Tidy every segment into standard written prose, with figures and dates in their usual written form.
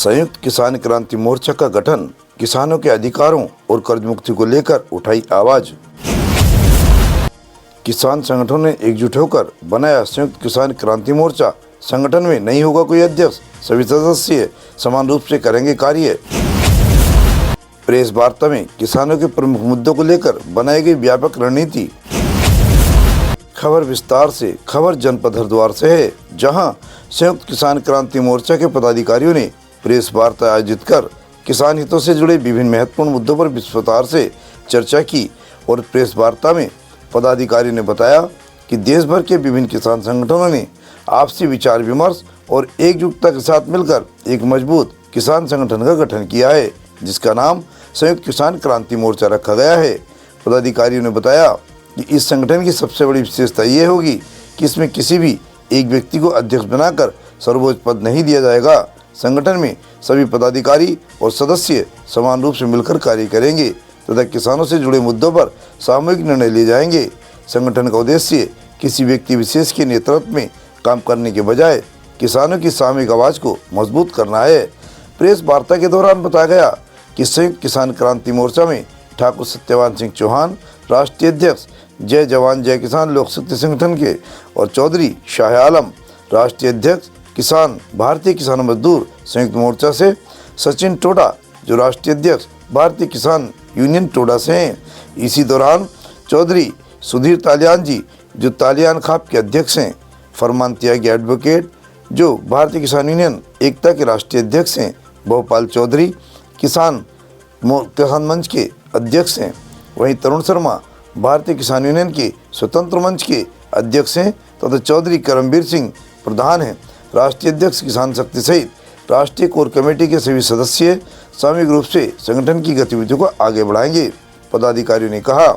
संयुक्त किसान क्रांति मोर्चा का गठन, किसानों के अधिकारों और कर्ज मुक्ति को लेकर उठाई आवाज। किसान संगठनों ने एकजुट होकर बनाया संयुक्त किसान क्रांति मोर्चा। संगठन में नहीं होगा कोई अध्यक्ष, सभी सदस्य समान रूप से करेंगे कार्य। प्रेस वार्ता में किसानों के प्रमुख मुद्दों को लेकर बनाई गई व्यापक रणनीति। खबर विस्तार से। खबर जनपद हरिद्वार से है, जहां संयुक्त किसान क्रांति मोर्चा के पदाधिकारियों ने प्रेस वार्ता आयोजित कर किसान हितों से जुड़े विभिन्न महत्वपूर्ण मुद्दों पर विस्तार से चर्चा की। और प्रेस वार्ता में पदाधिकारी ने बताया कि देश भर के विभिन्न किसान संगठनों ने आपसी विचार विमर्श और एकजुटता के साथ मिलकर एक मजबूत किसान संगठन का गठन किया है, जिसका नाम संयुक्त किसान क्रांति मोर्चा रखा गया है। पदाधिकारियों ने बताया कि इस संगठन की सबसे बड़ी विशेषता ये होगी कि इसमें किसी भी एक व्यक्ति को अध्यक्ष बनाकर सर्वोच्च पद नहीं दिया जाएगा। संगठन में सभी पदाधिकारी और सदस्य समान रूप से मिलकर कार्य करेंगे तथा किसानों से जुड़े मुद्दों पर सामूहिक निर्णय लिए जाएंगे। संगठन का उद्देश्य किसी व्यक्ति विशेष के नेतृत्व में काम करने के बजाय किसानों की सामूहिक आवाज को मजबूत करना है। प्रेस वार्ता के दौरान बताया गया कि संयुक्त किसान क्रांति मोर्चा में ठाकुर सत्यवान सिंह चौहान राष्ट्रीय अध्यक्ष, जय जवान जय किसान लोक शक्ति संगठन के, और चौधरी शाह आलम राष्ट्रीय अध्यक्ष किसान भारतीय किसान मजदूर संयुक्त मोर्चा से, सचिन टोडा जो राष्ट्रीय अध्यक्ष भारतीय किसान यूनियन टोडा से हैं। इसी दौरान चौधरी सुधीर तालियान जी जो तालियान खाप के अध्यक्ष हैं, फरमान त्यागी एडवोकेट जो भारतीय किसान यूनियन एकता के राष्ट्रीय अध्यक्ष हैं, भोपाल चौधरी किसान मंच के अध्यक्ष हैं, वहीं तरुण शर्मा भारतीय किसान यूनियन के स्वतंत्र मंच के अध्यक्ष हैं तथा चौधरी करमवीर सिंह प्रधान हैं राष्ट्रीय अध्यक्ष किसान शक्ति सहित राष्ट्रीय कोर कमेटी के सभी सदस्य सामूहिक रूप से संगठन की गतिविधियों को आगे बढ़ाएंगे। पदाधिकारियों ने कहा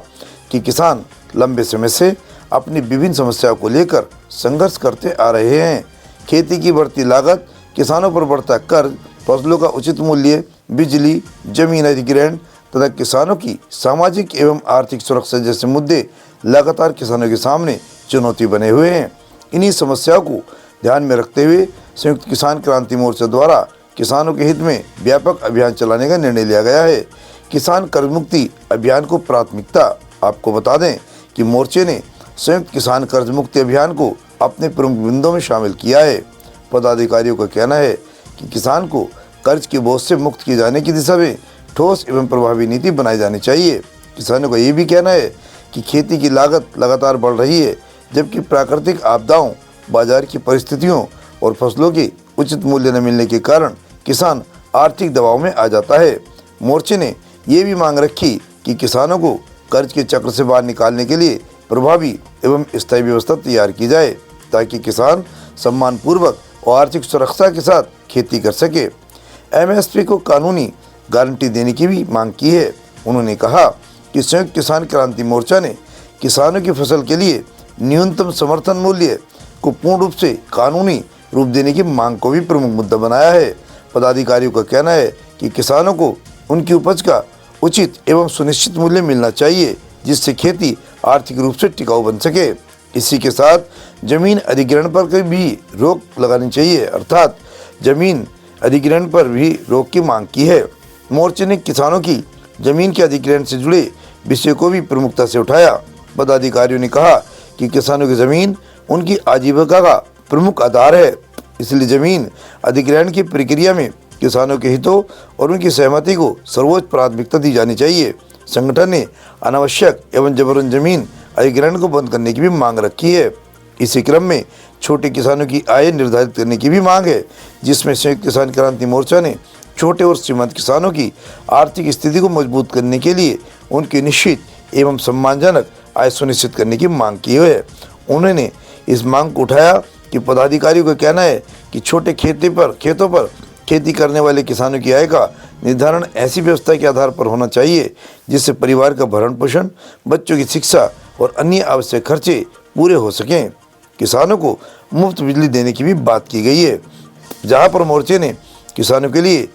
कि किसान लंबे समय से अपनी विभिन्न समस्याओं को लेकर संघर्ष करते आ रहे हैं। खेती की बढ़ती लागत, किसानों पर बढ़ता कर्ज, फसलों का उचित मूल्य, बिजली, जमीन अधिग्रहण तथा किसानों की सामाजिक एवं आर्थिक सुरक्षा जैसे मुद्दे लगातार किसानों के सामने चुनौती बने हुए हैं। इन्हीं समस्याओं को ध्यान में रखते हुए संयुक्त किसान क्रांति मोर्चा द्वारा किसानों के हित में व्यापक अभियान चलाने का निर्णय लिया गया है। किसान कर्ज मुक्ति अभियान को प्राथमिकता। आपको बता दें कि मोर्चे ने संयुक्त किसान कर्ज मुक्ति अभियान को अपने प्रमुख बिंदुओं में शामिल किया है। पदाधिकारियों का कहना है कि किसान को कर्ज के बोझ से मुक्त किए जाने की दिशा में ठोस एवं प्रभावी नीति बनाई जानी चाहिए। किसानों का ये भी कहना है कि खेती की लागत लगातार बढ़ रही है, जबकि प्राकृतिक आपदाओं, बाजार की परिस्थितियों और फसलों के उचित मूल्य न मिलने के कारण किसान आर्थिक दबाव में आ जाता है। मोर्चे ने ये भी मांग रखी कि किसानों को कर्ज के चक्र से बाहर निकालने के लिए प्रभावी एवं स्थायी व्यवस्था तैयार की जाए, ताकि किसान सम्मानपूर्वक और आर्थिक सुरक्षा के साथ खेती कर सके। एमएसपी को कानूनी गारंटी देने की भी मांग की है। उन्होंने कहा कि संयुक्त किसान क्रांति मोर्चा ने किसानों की फसल के लिए न्यूनतम समर्थन मूल्य को पूर्ण रूप से कानूनी रूप देने की मांग को भी प्रमुख मुद्दा बनाया है। पदाधिकारियों का कहना है कि किसानों को उनकी उपज का उचित एवं सुनिश्चित मूल्य मिलना चाहिए, जिससे खेती आर्थिक रूप से टिकाऊ बन सके। इसी के साथ जमीन अधिग्रहण पर भी रोक लगानी चाहिए, अर्थात जमीन अधिग्रहण पर भी रोक की मांग की है। मोर्चे ने किसानों की जमीन के अधिग्रहण से जुड़े विषय को भी प्रमुखता से उठाया। पदाधिकारियों ने कहा कि किसानों की जमीन उनकी आजीविका का प्रमुख आधार है, इसलिए जमीन अधिग्रहण की प्रक्रिया में किसानों के हितों और उनकी सहमति को सर्वोच्च प्राथमिकता दी जानी चाहिए। संगठन ने अनावश्यक एवं जबरन जमीन अधिग्रहण को बंद करने की भी मांग रखी है। इसी क्रम में छोटे किसानों की आय निर्धारित करने की भी मांग है, जिसमें संयुक्त किसान क्रांति मोर्चा ने छोटे और सीमांत किसानों की आर्थिक स्थिति को मजबूत करने के लिए उनकी निश्चित एवं सम्मानजनक आय सुनिश्चित करने की मांग की है। उन्होंने इस मांग को उठाया कि पदाधिकारियों का कहना है कि छोटे खेतों पर खेती करने वाले किसानों की आय का निर्धारण ऐसी व्यवस्था के आधार पर होना चाहिए जिससे परिवार का भरण पोषण, बच्चों की शिक्षा और अन्य आवश्यक खर्चे पूरे हो सकें। किसानों को मुफ्त बिजली देने की भी बात की गई है, जहां पर मोर्चे ने किसानों के लिए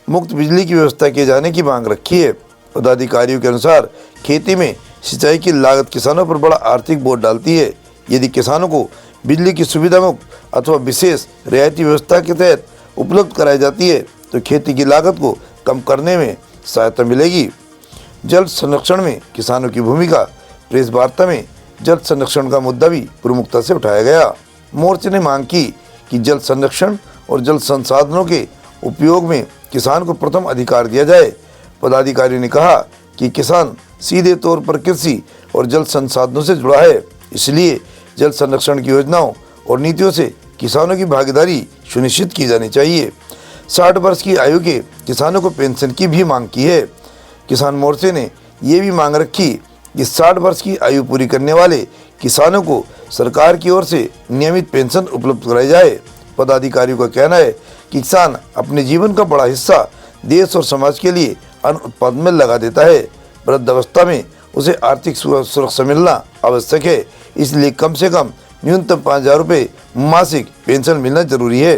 मुफ्त बिजली की व्यवस्था किए जाने की मांग रखी है। पदाधिकारियों के अनुसार खेती में सिंचाई की लागत किसानों पर बड़ा आर्थिक बोझ डालती है। यदि किसानों को बिजली की सुविधा मुक्त अथवा विशेष रियायती व्यवस्था के तहत उपलब्ध कराई जाती है तो खेती की लागत को कम करने में सहायता मिलेगी। जल संरक्षण में किसानों की भूमिका। प्रेस वार्ता में जल संरक्षण का मुद्दा भी प्रमुखता से उठाया गया। मोर्चे ने मांग की कि जल संरक्षण और जल संसाधनों के उपयोग में किसान को प्रथम अधिकार दिया जाए। पदाधिकारी ने कहा कि किसान सीधे तौर पर कृषि और जल संसाधनों से जुड़ा है, इसलिए जल संरक्षण की योजनाओं और नीतियों से किसानों की भागीदारी सुनिश्चित की जानी चाहिए। 60 वर्ष की आयु के किसानों को पेंशन की भी मांग की है। किसान मोर्चे ने ये भी मांग रखी कि 60 वर्ष की आयु पूरी करने वाले किसानों को सरकार की ओर से नियमित पेंशन उपलब्ध कराई जाए। पदाधिकारियों का कहना है कि किसान अपने जीवन का बड़ा हिस्सा देश और समाज के लिए अन्न उत्पादन में लगा देता है। वृद्धावस्था में उसे आर्थिक सुरक्षा मिलना आवश्यक है, इसलिए कम से कम न्यूनतम 5,000 रुपये मासिक पेंशन मिलना जरूरी है।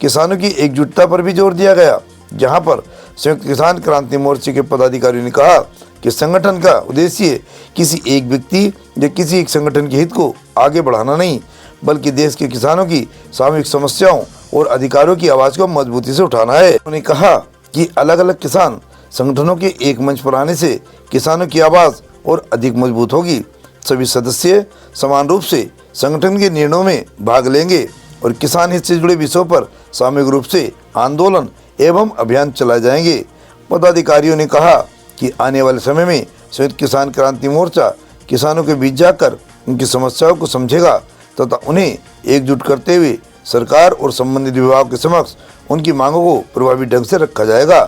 किसानों की एकजुटता पर भी जोर दिया गया, जहां पर संयुक्त किसान क्रांति मोर्चे के पदाधिकारियों ने कहा कि संगठन का उद्देश्य किसी एक व्यक्ति या किसी एक संगठन के हित को आगे बढ़ाना नहीं, बल्कि देश के किसानों की सामूहिक समस्याओं और अधिकारों की आवाज़ को मजबूती से उठाना है। उन्होंने कहा कि अलग अलग किसान संगठनों के एक मंच पर आने से किसानों की आवाज़ और अधिक मजबूत होगी। सभी सदस्य समान रूप से संगठन के निर्णयों में भाग लेंगे और किसान हित से जुड़े विषयों पर सामूहिक रूप से आंदोलन एवं अभियान चलाए जाएंगे। पदाधिकारियों ने कहा कि आने वाले समय में संयुक्त किसान क्रांति मोर्चा किसानों के बीच जाकर उनकी समस्याओं को समझेगा तथा उन्हें एकजुट करते हुए सरकार और संबंधित विभाग के समक्ष उनकी मांगों को प्रभावी ढंग से रखा जाएगा।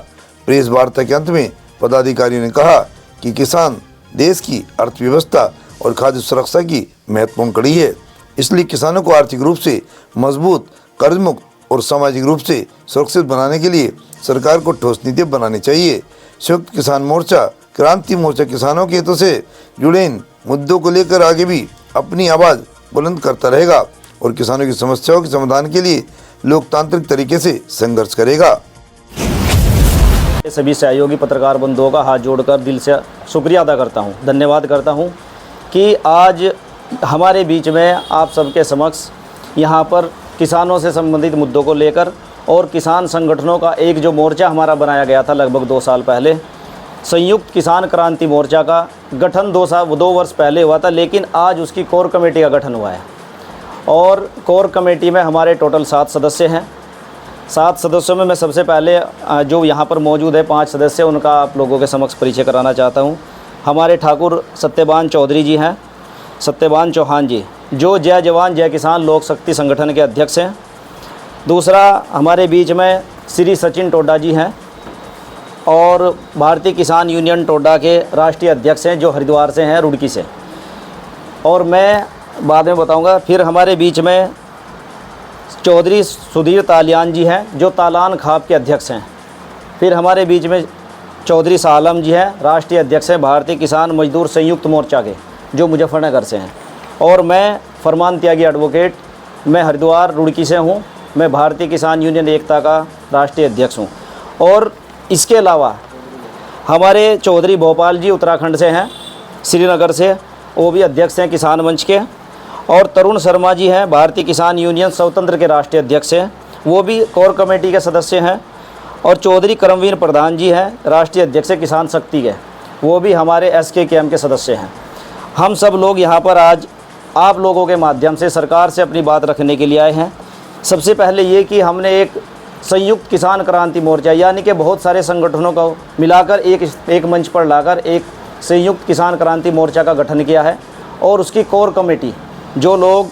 प्रेस वार्ता के अंत में पदाधिकारियों ने कहा कि किसान देश की अर्थव्यवस्था और खाद्य सुरक्षा की महत्वपूर्ण कड़ी है, इसलिए किसानों को आर्थिक रूप से मजबूत, कर्जमुक्त और सामाजिक रूप से सुरक्षित बनाने के लिए सरकार को ठोस नीति बनानी चाहिए। संयुक्त किसान मोर्चा क्रांति मोर्चा किसानों के हितों से जुड़े इन मुद्दों को लेकर आगे भी अपनी आवाज़ बुलंद करता रहेगा और किसानों की समस्याओं के समाधान के लिए लोकतांत्रिक तरीके से संघर्ष करेगा। सभी सहयोगी पत्रकार बंधुओं का हाथ जोड़कर दिल से शुक्रिया अदा करता हूं, धन्यवाद करता हूं कि आज हमारे बीच में आप सबके समक्ष यहां पर किसानों से संबंधित मुद्दों को लेकर और किसान संगठनों का एक जो मोर्चा हमारा बनाया गया था लगभग 2 साल पहले, संयुक्त किसान क्रांति मोर्चा का गठन 2 वर्ष पहले हुआ था, लेकिन आज उसकी कोर कमेटी का गठन हुआ है और कोर कमेटी में हमारे टोटल 7 सदस्य हैं। 7 सदस्यों में मैं सबसे पहले जो यहाँ पर मौजूद है 5 सदस्य, उनका आप लोगों के समक्ष परिचय कराना चाहता हूँ। हमारे ठाकुर सत्यवान चौधरी जी हैं, सत्यवान चौहान जी, जो जय जवान जय किसान लोक शक्ति संगठन के अध्यक्ष हैं। दूसरा हमारे बीच में श्री सचिन टोडा जी हैं और भारतीय किसान यूनियन टोडा के राष्ट्रीय अध्यक्ष हैं, जो हरिद्वार से हैं, रुड़की से, और मैं बाद में बताऊंगा। फिर हमारे बीच में चौधरी सुधीर तालियान जी हैं, जो तालान खाप के अध्यक्ष हैं। फिर हमारे बीच में चौधरी सालम जी हैं, राष्ट्रीय अध्यक्ष हैं भारतीय किसान मजदूर संयुक्त मोर्चा के, जो मुजफ्फरनगर से हैं। और मैं फरमान त्यागी एडवोकेट, मैं हरिद्वार रुड़की से हूँ, मैं भारतीय किसान यूनियन एकता का राष्ट्रीय अध्यक्ष हूँ। और इसके अलावा हमारे चौधरी भोपाल जी उत्तराखंड से हैं, श्रीनगर से, वो भी अध्यक्ष हैं किसान मंच के। और तरुण शर्मा जी हैं, भारतीय किसान यूनियन स्वतंत्र के राष्ट्रीय अध्यक्ष हैं, वो भी कोर कमेटी के सदस्य हैं। और चौधरी करमवीर प्रधान जी हैं, राष्ट्रीय अध्यक्ष किसान शक्ति के, वो भी हमारे SKKM के सदस्य हैं। हम सब लोग यहाँ पर आज आप लोगों के माध्यम से सरकार से अपनी बात रखने के लिए आए हैं। सबसे पहले ये कि हमने एक संयुक्त किसान क्रांति मोर्चा, यानी कि बहुत सारे संगठनों को मिलाकर एक मंच पर लाकर एक संयुक्त किसान क्रांति मोर्चा का गठन किया है। और उसकी कोर कमेटी, जो लोग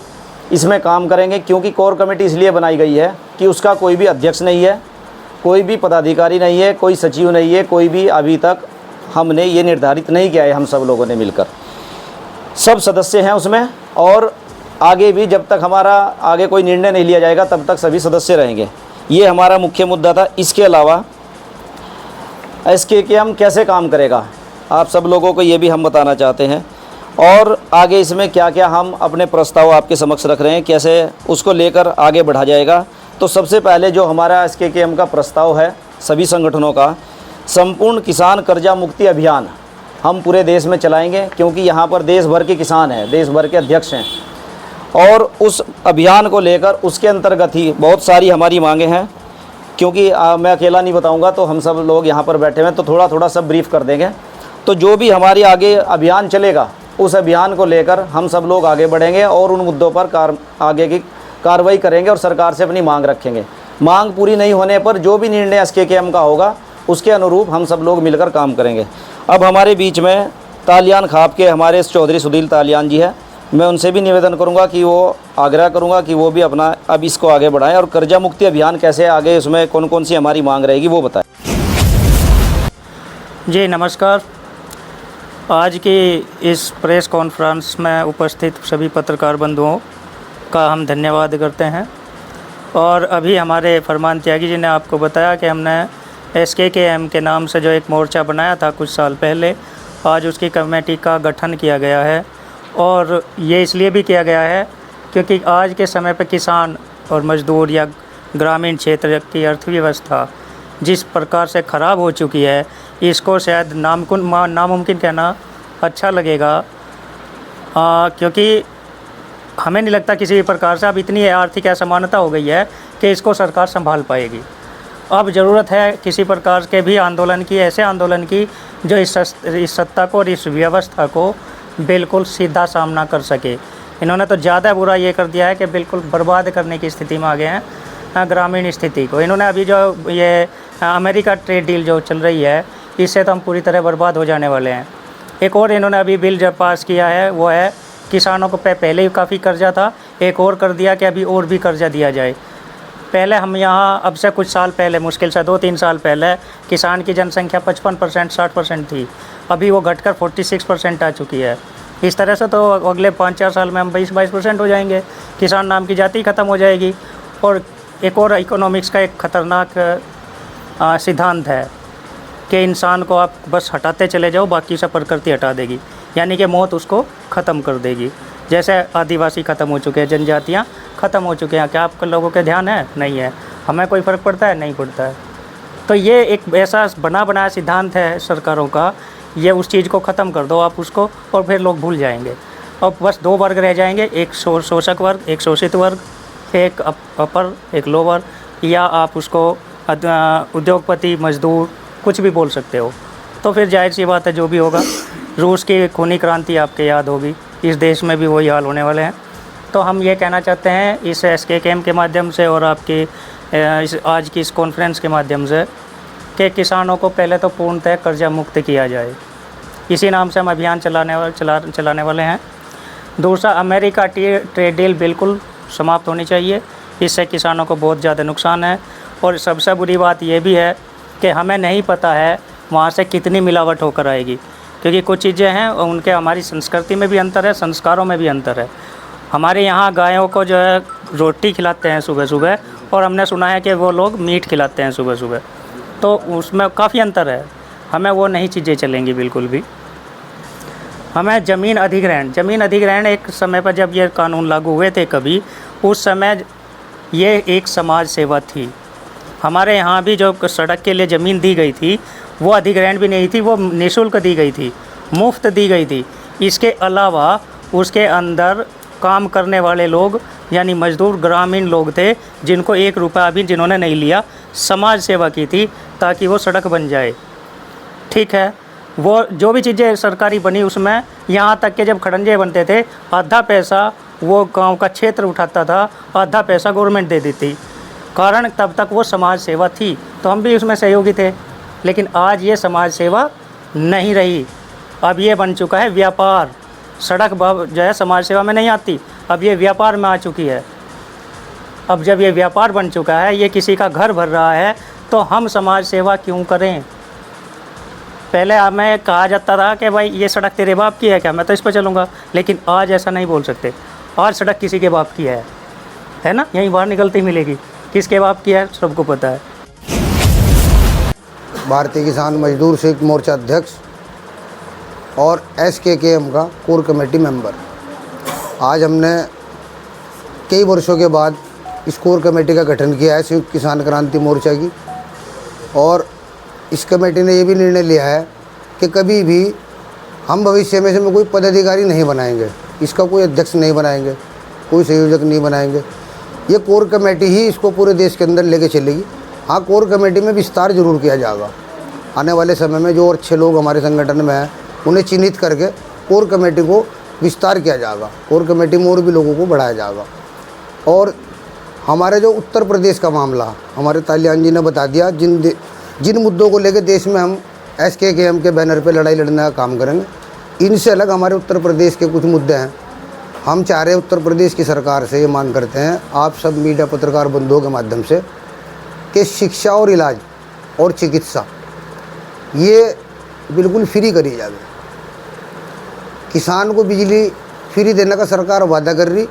इसमें काम करेंगे, क्योंकि कोर कमेटी इसलिए बनाई गई है कि उसका कोई भी अध्यक्ष नहीं है, कोई भी पदाधिकारी नहीं है, कोई सचिव नहीं है, कोई भी अभी तक हमने ये निर्धारित नहीं किया है। हम सब लोगों ने मिलकर सब सदस्य हैं उसमें, और आगे भी जब तक हमारा आगे कोई निर्णय नहीं लिया जाएगा तब तक सभी सदस्य रहेंगे। ये हमारा मुख्य मुद्दा था। इसके अलावा SKKM कैसे काम करेगा, आप सब लोगों को ये भी हम बताना चाहते हैं, और आगे इसमें क्या क्या हम अपने प्रस्ताव आपके समक्ष रख रहे हैं, कैसे उसको लेकर आगे बढ़ा जाएगा। तो सबसे पहले जो हमारा SKKM का प्रस्ताव है सभी संगठनों का, संपूर्ण किसान कर्जा मुक्ति अभियान हम पूरे देश में चलाएंगे, क्योंकि यहाँ पर देश भर के किसान हैं, देश भर के अध्यक्ष हैं। और उस अभियान को लेकर उसके अंतर्गत ही बहुत सारी हमारी मांगें हैं क्योंकि मैं अकेला नहीं बताऊंगा, तो हम सब लोग यहाँ पर बैठे हुए हैं, तो थोड़ा थोड़ा सब ब्रीफ कर देंगे। तो जो भी हमारी आगे अभियान चलेगा, उस अभियान को लेकर हम सब लोग आगे बढ़ेंगे और उन मुद्दों पर आगे की कार्रवाई करेंगे और सरकार से अपनी मांग रखेंगे। मांग पूरी नहीं होने पर जो भी निर्णय SKKM का होगा, उसके अनुरूप हम सब लोग मिलकर काम करेंगे। अब हमारे बीच में तालियान खाप के हमारे चौधरी सुधील तालियान जी है। मैं उनसे भी निवेदन करूंगा कि वो आग्रह करूंगा कि वो भी अपना अब इसको आगे बढ़ाएं और कर्जा मुक्ति अभियान कैसे आगे, उसमें कौन कौन सी हमारी मांग रहेगी वो बताएं। जी नमस्कार। आज की इस प्रेस कॉन्फ्रेंस में उपस्थित सभी पत्रकार बंधुओं का हम धन्यवाद करते हैं। और अभी हमारे फरमान त्यागी जी ने आपको बताया कि हमने SKKM के नाम से जो एक मोर्चा बनाया था कुछ साल पहले, आज उसकी कमेटी का गठन किया गया है। और ये इसलिए भी किया गया है क्योंकि आज के समय पर किसान और मजदूर या ग्रामीण क्षेत्र की अर्थव्यवस्था जिस प्रकार से ख़राब हो चुकी है, इसको शायद नामुमकिन कहना अच्छा लगेगा, क्योंकि हमें नहीं लगता किसी भी प्रकार से अब इतनी आर्थिक असमानता हो गई है कि इसको सरकार संभाल पाएगी। अब ज़रूरत है किसी प्रकार के भी आंदोलन की, ऐसे आंदोलन की जो इस सत्ता को और इस व्यवस्था को बिल्कुल सीधा सामना कर सके। इन्होंने तो ज़्यादा बुरा ये कर दिया है कि बिल्कुल बर्बाद करने की स्थिति में आ गए हैं ग्रामीण स्थिति को। इन्होंने अभी जो ये अमेरिका ट्रेड डील जो चल रही है, इससे तो हम पूरी तरह बर्बाद हो जाने वाले हैं। एक और इन्होंने अभी बिल जब पास किया है, वो है किसानों को पहले ही काफ़ी कर्जा था, एक और कर दिया कि अभी और भी कर्जा दिया जाए। पहले हम यहाँ अब से कुछ साल पहले, मुश्किल से 2-3 साल पहले, किसान की जनसंख्या 55% 60% थी, अभी वो घटकर 46% आ चुकी है। इस तरह से तो अगले 5-4 साल में हम 20-22% हो जाएंगे, किसान नाम की जाति ख़त्म हो जाएगी। और एक और इकोनॉमिक्स का एक ख़तरनाक सिद्धांत है कि इंसान को आप बस हटाते चले जाओ, बाकी सब प्रकृति हटा देगी, यानी कि मौत उसको ख़त्म कर देगी। जैसे आदिवासी ख़त्म हो चुके हैं, जनजातियाँ ख़त्म हो चुके हैं, क्या आप लोगों के ध्यान है? नहीं है। हमें कोई फ़र्क पड़ता है? नहीं पड़ता है। तो ये एक ऐसा बना बनाया सिद्धांत है सरकारों का, ये उस चीज़ को ख़त्म कर दो आप उसको, और फिर लोग भूल जाएंगे। अब बस 2 वर्ग रह जाएंगे, एक शोषक वर्ग, एक शोषित वर्ग, एक अपर, एक लोअर, या आप उसको उद्योगपति, मजदूर, कुछ भी बोल सकते हो। तो फिर जाहिर सी बात है जो भी होगा, रूस की खूनी क्रांति आपके याद होगी, इस देश में भी वही हाल होने वाले हैं। तो हम ये कहना चाहते हैं इस SKKM के माध्यम से और आपकी आज की इस कॉन्फ्रेंस के माध्यम से कि किसानों को पहले तो पूर्णतः कर्जा मुक्त किया जाए। इसी नाम से हम अभियान चलाने वाले हैं। दूसरा, अमेरिका ट्रेड डील बिल्कुल समाप्त होनी चाहिए, इससे किसानों को बहुत ज़्यादा नुकसान है। और सबसे बुरी बात यह भी है कि हमें नहीं पता है वहाँ से कितनी मिलावट होकर आएगी, क्योंकि कुछ चीज़ें हैं उनके हमारी संस्कृति में भी अंतर है, संस्कारों में भी अंतर है। हमारे यहाँ गायों को जो है रोटी खिलाते हैं सुबह सुबह, और हमने सुना है कि वो लोग मीट खिलाते हैं सुबह सुबह, तो उसमें काफ़ी अंतर है। हमें वो नहीं चीज़ें चलेंगी बिल्कुल भी। हमें ज़मीन अधिग्रहण एक समय पर जब ये कानून लागू हुए थे कभी, उस समय ये एक समाज सेवा थी। हमारे यहाँ भी जो सड़क के लिए ज़मीन दी गई थी, वो अधिग्रहण भी नहीं थी, वो निःशुल्क दी गई थी, मुफ्त दी गई थी। इसके अलावा उसके अंदर काम करने वाले लोग यानी मजदूर ग्रामीण लोग थे, जिनको 1 रुपया भी जिन्होंने नहीं लिया, समाज सेवा की थी ताकि वो सड़क बन जाए। ठीक है, वो जो भी चीज़ें सरकारी बनी उसमें, यहाँ तक कि जब खड़ंजे बनते थे, आधा पैसा वो गांव का क्षेत्र उठाता था, आधा पैसा गवर्नमेंट दे देती। कारण तब तक वो समाज सेवा थी, तो हम भी उसमें सहयोगी थे। लेकिन आज ये समाज सेवा नहीं रही, अब ये बन चुका है व्यापार। सड़क जो है समाज सेवा में नहीं आती, अब ये व्यापार में आ चुकी है। अब जब ये व्यापार बन चुका है, ये किसी का घर भर रहा है, तो हम समाज सेवा क्यों करें? पहले हमें कहा जाता था कि भाई ये सड़क तेरे बाप की है क्या, मैं तो इस पर चलूँगा। लेकिन आज ऐसा नहीं बोल सकते, आज सड़क किसी के बाप की है ना? यहीं बाहर निकलती मिलेगी, किसके बाप की है सबको पता है। भारतीय किसान मजदूर संयुक्त मोर्चा अध्यक्ष और SKKM का कोर कमेटी मेंबर, आज हमने कई वर्षों के बाद इस कोर कमेटी का गठन किया है संयुक्त किसान क्रांति मोर्चा की। और इस कमेटी ने ये भी निर्णय लिया है कि कभी भी हम भविष्य में इसमें कोई पदाधिकारी नहीं बनाएंगे, इसका कोई अध्यक्ष नहीं बनाएंगे, कोई संयोजक नहीं बनाएंगे। ये कोर कमेटी ही इसको पूरे देश के अंदर लेके चलेगी। हाँ, कोर कमेटी में विस्तार जरूर किया जाएगा। आने वाले समय में जो और अच्छे लोग हमारे संगठन में हैं उन्हें चिन्हित करके कोर कमेटी को विस्तार किया जाएगा। कोर कमेटी में और भी लोगों को बढ़ाया जाएगा। और हमारे जो उत्तर प्रदेश का मामला, हमारे तालियान जी ने बता दिया, जिन मुद्दों को लेकर देश में हम SKKM के बैनर पे लड़ाई लड़ने का काम करेंगे, इनसे अलग हमारे उत्तर प्रदेश के कुछ मुद्दे हैं। हम चाह रहे हैं उत्तर प्रदेश की सरकार से ये मांग करते हैं, आप सब मीडिया पत्रकार बंधुओं के माध्यम से, कि शिक्षा और इलाज और चिकित्सा ये बिल्कुल फ्री करी जाए। किसान को बिजली फ्री देने का सरकार वादा कर रही,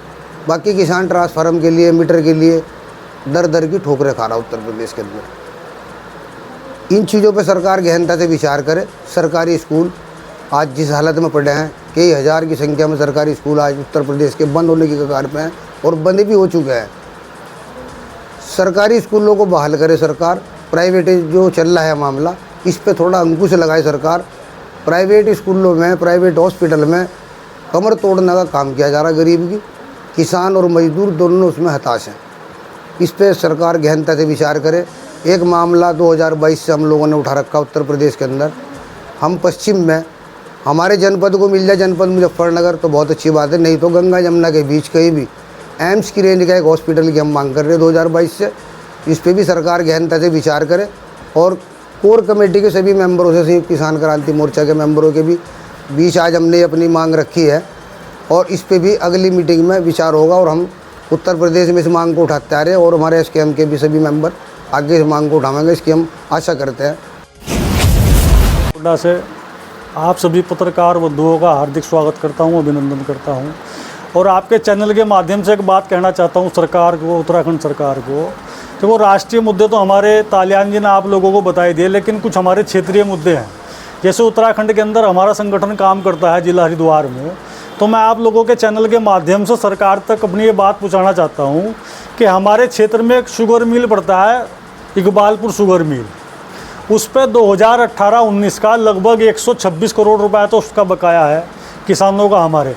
बाकी किसान ट्रांसफार्मर के लिए, मीटर के लिए दर दर की ठोकरें खा रहा उत्तर प्रदेश के अंदर। इन चीज़ों पे सरकार गहनता से विचार करे। सरकारी स्कूल आज जिस हालत में पड़े हैं, कई हज़ार की संख्या में सरकारी स्कूल आज उत्तर प्रदेश के बंद होने की कगार पे हैं और बंद भी हो चुके हैं। सरकारी स्कूलों को बहाल करे सरकार। प्राइवेट जो चल रहा है मामला, इस पे थोड़ा अंकुश लगाए सरकार। प्राइवेट स्कूलों में, प्राइवेट हॉस्पिटल में कमर तोड़ने का काम किया जा रहा है गरीब की। किसान और मजदूर दोनों उसमें हताश हैं। इस पे सरकार गहनता से विचार करे। एक मामला 2022 से हम लोगों ने उठा रखा उत्तर प्रदेश के अंदर। हम पश्चिम में हमारे जनपद को मिल जाए, जनपद मुजफ्फरनगर, तो बहुत अच्छी बात है, नहीं तो गंगा यमुना के बीच कहीं भी एम्स की रेंज का एक हॉस्पिटल की हम मांग कर रहे हैं 2022 से। इस पे भी सरकार गहनता से विचार करे। और कोर कमेटी के सभी मेंबरों से, संयुक्त किसान क्रांति मोर्चा के मेंबरों के भी बीच आज हमने अपनी मांग रखी है और इस पे भी अगली मीटिंग में विचार होगा। और हम उत्तर प्रदेश में इस मांग को उठाते आ रहे हैं और हमारे SKM के भी सभी मेंबर आगे इस मांग को उठाएंगे, इसकी हम आशा करते हैं। गोड्डा से आप सभी पत्रकार बंधुओं का हार्दिक स्वागत करता हूं, अभिनंदन करता हूं। और आपके चैनल के माध्यम से एक बात कहना चाहता हूं सरकार को, उत्तराखंड सरकार को। तो वो राष्ट्रीय मुद्दे तो हमारे तालियान जी ने आप लोगों को बताई दिए, लेकिन कुछ हमारे क्षेत्रीय मुद्दे हैं। जैसे उत्तराखंड के अंदर हमारा संगठन काम करता है जिला हरिद्वार में, तो मैं आप लोगों के चैनल के माध्यम से सरकार तक अपनी ये बात पहुँचाना चाहता हूँ कि हमारे क्षेत्र में एक शुगर मिल पड़ता है, इकबालपुर शुगर मिल। उस पर 2018-19 का लगभग 126 करोड़ रुपए तो उसका बकाया है किसानों का हमारे,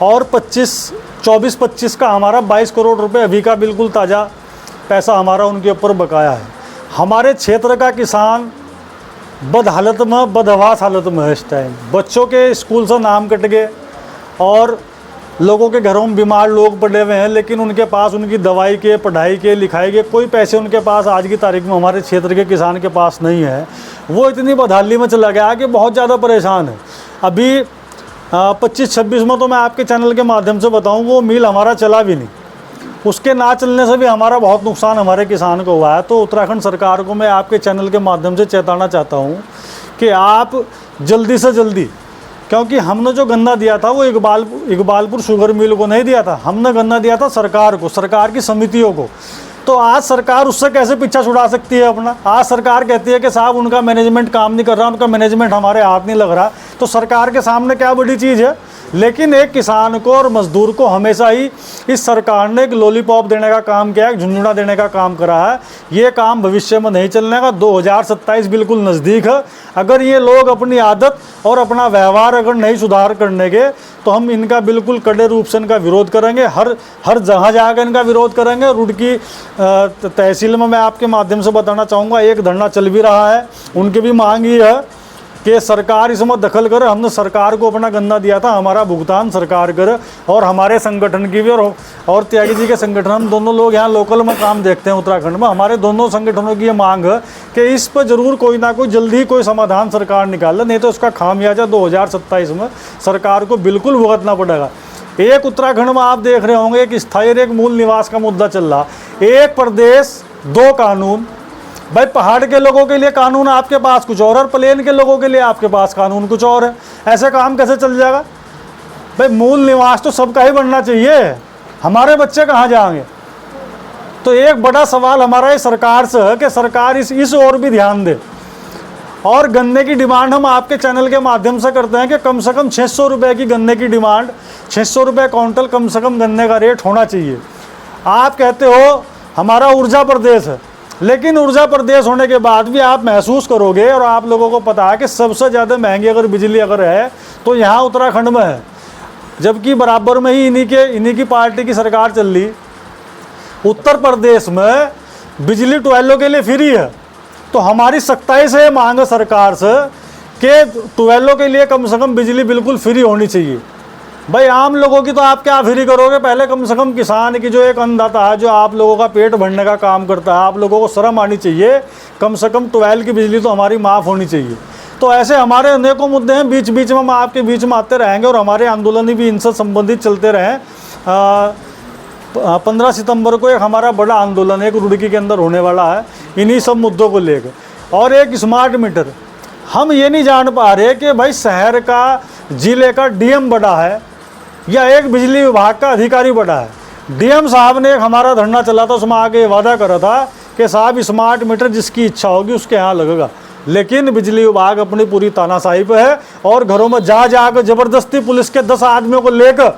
और 24-25 का हमारा 22 करोड़ रुपए अभी का बिल्कुल ताज़ा पैसा हमारा उनके ऊपर बकाया है। हमारे क्षेत्र का किसान बद हालत में, बदहवास हालत में है इस टाइम। बच्चों के स्कूल से नाम कट गए और लोगों के घरों में बीमार लोग पड़े हुए हैं, लेकिन उनके पास उनकी दवाई के, पढ़ाई के, लिखाई के कोई पैसे उनके पास आज की तारीख में हमारे क्षेत्र के किसान के पास नहीं है। वो इतनी बदहाली में चला गया कि बहुत ज़्यादा परेशान है। अभी 25-26 में तो मैं आपके चैनल के माध्यम से बताऊँ, वो मिल हमारा चला भी नहीं। उसके ना चलने से भी हमारा बहुत नुकसान हमारे किसान को हुआ है। तो उत्तराखंड सरकार को मैं आपके चैनल के माध्यम से चेताना चाहता हूँ कि आप जल्दी से जल्दी, क्योंकि हमने जो गन्ना दिया था वो इकबालपुर शुगर मिल को नहीं दिया था, हमने गन्ना दिया था सरकार को, सरकार की समितियों को। तो आज सरकार उससे कैसे पीछा छुड़ा सकती है अपना? आज सरकार कहती है कि साहब उनका मैनेजमेंट काम नहीं कर रहा, उनका मैनेजमेंट हमारे हाथ नहीं लग रहा। तो सरकार के सामने क्या बड़ी चीज़ है? लेकिन एक किसान को और मजदूर को हमेशा ही इस सरकार ने एक लॉलीपॉप देने का काम किया है, झुंझुना देने का काम करा है। ये काम भविष्य में नहीं चलने का। 2027 बिल्कुल नज़दीक है। अगर ये लोग अपनी आदत और अपना व्यवहार अगर नहीं सुधार करने के, तो हम इनका बिल्कुल कड़े रूप से इनका विरोध करेंगे। हर जगह जाकर इनका विरोध करेंगे। रुड़की तहसील में मैं आपके माध्यम से बताना चाहूँगा, एक धरना चल भी रहा है। उनकी भी मांग ये है कि सरकार इसमें दखल करे। हमने सरकार को अपना गन्ना दिया था, हमारा भुगतान सरकार करे। और हमारे संगठन की भी और त्यागी जी के संगठन, हम दोनों लोग यहाँ लोकल में काम देखते हैं उत्तराखंड में। हमारे दोनों संगठनों की ये मांग है कि इस पर ज़रूर कोई ना कोई जल्दी कोई समाधान सरकार निकाले, नहीं तो उसका खामियाजा 2027 में सरकार को बिल्कुल भुगतना पड़ेगा। एक उत्तराखंड में आप देख रहे होंगे एक स्थायी और एक मूल निवास का मुद्दा चल रहा। एक प्रदेश दो कानून। भाई पहाड़ के लोगों के लिए कानून आपके पास कुछ और प्लेन के लोगों के लिए आपके पास कानून कुछ और है। ऐसे काम कैसे चल जाएगा? भाई मूल निवास तो सबका ही बनना चाहिए। हमारे बच्चे कहाँ जाएंगे? तो एक बड़ा सवाल हमारा इस सरकार से है कि सरकार इस ओर भी ध्यान दे। और गन्ने की डिमांड हम आपके चैनल के माध्यम से करते हैं कि कम से कम 600 रुपये की गन्ने की डिमांड, 600 रुपये क्विंटल कम से कम गन्ने का रेट होना चाहिए। आप कहते हो हमारा ऊर्जा प्रदेश है, लेकिन ऊर्जा प्रदेश होने के बाद भी आप महसूस करोगे और आप लोगों को पता है कि सबसे ज़्यादा महंगी अगर बिजली अगर है तो यहाँ उत्तराखंड में है, जबकि बराबर में ही इन्हीं की पार्टी की सरकार चल रही। उत्तर प्रदेश में बिजली ट्वेल्व के लिए फ्री है। तो हमारी सख्ताई से मांग है सरकार से कि ट्वेल्व के लिए कम से कम बिजली बिल्कुल फ्री होनी चाहिए। भाई आम लोगों की तो आप क्या फ्री करोगे, पहले कम से कम किसान की जो एक अन्नदाता है, जो आप लोगों का पेट भरने का काम करता है, आप लोगों को शर्म आनी चाहिए। कम से कम 12 की बिजली तो हमारी माफ़ होनी चाहिए। तो ऐसे हमारे अनेकों मुद्दे हैं, बीच बीच में हम आपके बीच में आते रहेंगे और हमारे आंदोलन भी इनसे संबंधित चलते रहें। 15 सितंबर को एक हमारा बड़ा आंदोलन एक रुड़की के अंदर होने वाला है इन्हीं सब मुद्दों को लेकर। और एक स्मार्ट मीटर, हम ये नहीं जान पा रहे कि भाई शहर का ज़िले का डीएम बड़ा है या एक बिजली विभाग का अधिकारी बड़ा है। डीएम साहब ने एक हमारा धरना चला था, उसमें आके वादा करा था कि साहब स्मार्ट मीटर जिसकी इच्छा होगी उसके यहाँ लगेगा। लेकिन बिजली विभाग अपनी पूरी तानाशाही पे है और घरों में जा कर ज़बरदस्ती पुलिस के 10 आदमियों को लेकर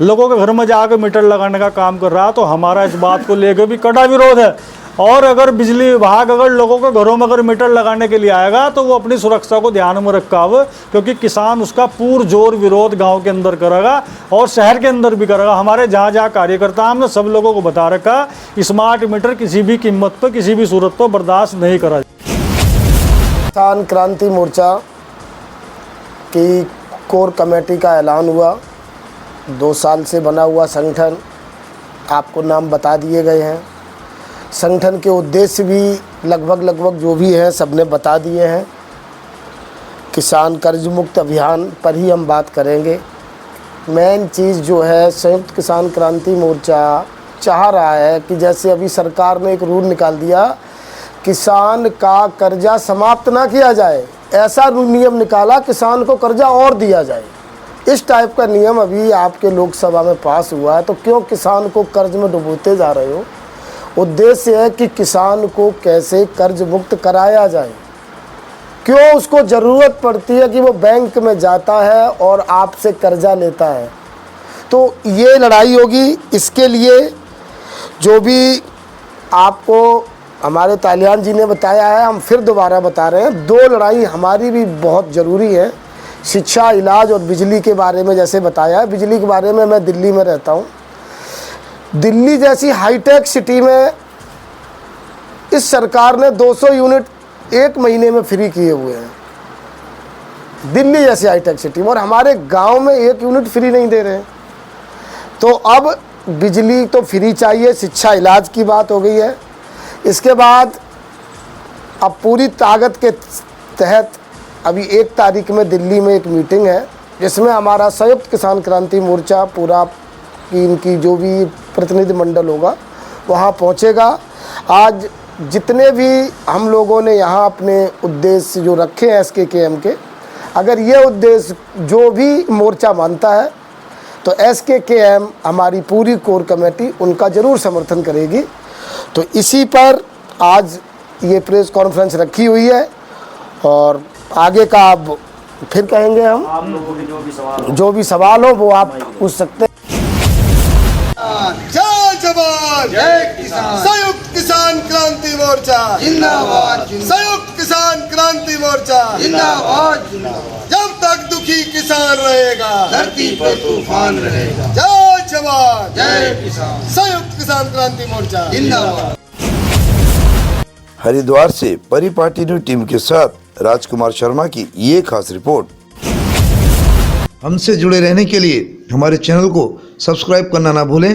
लोगों के घर में जाकर मीटर लगाने का काम कर रहा है। तो हमारा इस बात को लेकर भी कड़ा विरोध है। और अगर बिजली विभाग अगर लोगों के घरों में अगर मीटर लगाने के लिए आएगा तो वो अपनी सुरक्षा को ध्यान में रखा हुआ, क्योंकि किसान उसका पुरजोर विरोध गांव के अंदर करेगा और शहर के अंदर भी करेगा। हमारे जहाँ जहाँ कार्यकर्ता हमने सब लोगों को बता रखा, स्मार्ट मीटर किसी भी कीमत पर किसी भी सूरत पर बर्दाश्त नहीं करा। किसान क्रांति मोर्चा की कोर कमेटी का ऐलान हुआ। 2 साल से बना हुआ संगठन, आपको नाम बता दिए गए हैं। संगठन के उद्देश्य भी लगभग जो भी हैं सबने बता दिए हैं। किसान कर्ज मुक्त अभियान पर ही हम बात करेंगे। मेन चीज़ जो है, संयुक्त किसान क्रांति मोर्चा चाह रहा है कि जैसे अभी सरकार ने एक रूल निकाल दिया, किसान का कर्जा समाप्त ना किया जाए, ऐसा नियम निकाला किसान को कर्जा और दिया जाए। इस टाइप का नियम अभी आपके लोकसभा में पास हुआ है। तो क्यों किसान को कर्ज में डुबोते जा रहे हो? उद्देश्य है कि किसान को कैसे कर्ज मुक्त कराया जाए। क्यों उसको ज़रूरत पड़ती है कि वो बैंक में जाता है और आपसे कर्जा लेता है। तो ये लड़ाई होगी। इसके लिए जो भी आपको हमारे तालियान जी ने बताया है, हम फिर दोबारा बता रहे हैं, 2 लड़ाई हमारी भी बहुत ज़रूरी है। शिक्षा, इलाज और बिजली के बारे में जैसे बताया है। बिजली के बारे में, मैं दिल्ली में रहता हूँ। दिल्ली जैसी हाईटेक सिटी में इस सरकार ने 200 यूनिट 1 महीने में फ्री किए हुए हैं। दिल्ली जैसी हाईटेक सिटी में, और हमारे गांव में 1 यूनिट फ्री नहीं दे रहे हैं। तो अब बिजली तो फ्री चाहिए, शिक्षा, इलाज की बात हो गई है। इसके बाद अब पूरी ताकत के तहत अभी 1 तारीख में दिल्ली में एक मीटिंग है, जिसमें हमारा संयुक्त किसान क्रांति मोर्चा पूरा की इनकी जो भी प्रतिनिधि मंडल होगा वहाँ पहुँचेगा। आज जितने भी हम लोगों ने यहाँ अपने उद्देश्य जो रखे हैं SKKM के, अगर ये उद्देश्य जो भी मोर्चा मानता है तो SKKM हमारी पूरी कोर कमेटी उनका ज़रूर समर्थन करेगी। तो इसी पर आज ये प्रेस कॉन्फ्रेंस रखी हुई है और आगे का अब फिर कहेंगे हम। आप लोगों के जो भी सवाल हो वो आप पूछ सकते हैं। जय जवान जय किसान, संयुक्त किसान क्रांति मोर्चा जिंदाबाद, संयुक्त किसान क्रांति मोर्चा जिंदाबाद। जब तक दुखी किसान रहेगा धरती पर तूफान रहेगा। जय जवान जय किसान, संयुक्त किसान क्रांति मोर्चा जिंदाबाद। हरिद्वार से परिपाटी न्यूज टीम के साथ राजकुमार शर्मा की ये खास रिपोर्ट। हमसे जुड़े रहने के लिए हमारे चैनल को सब्सक्राइब करना ना भूलें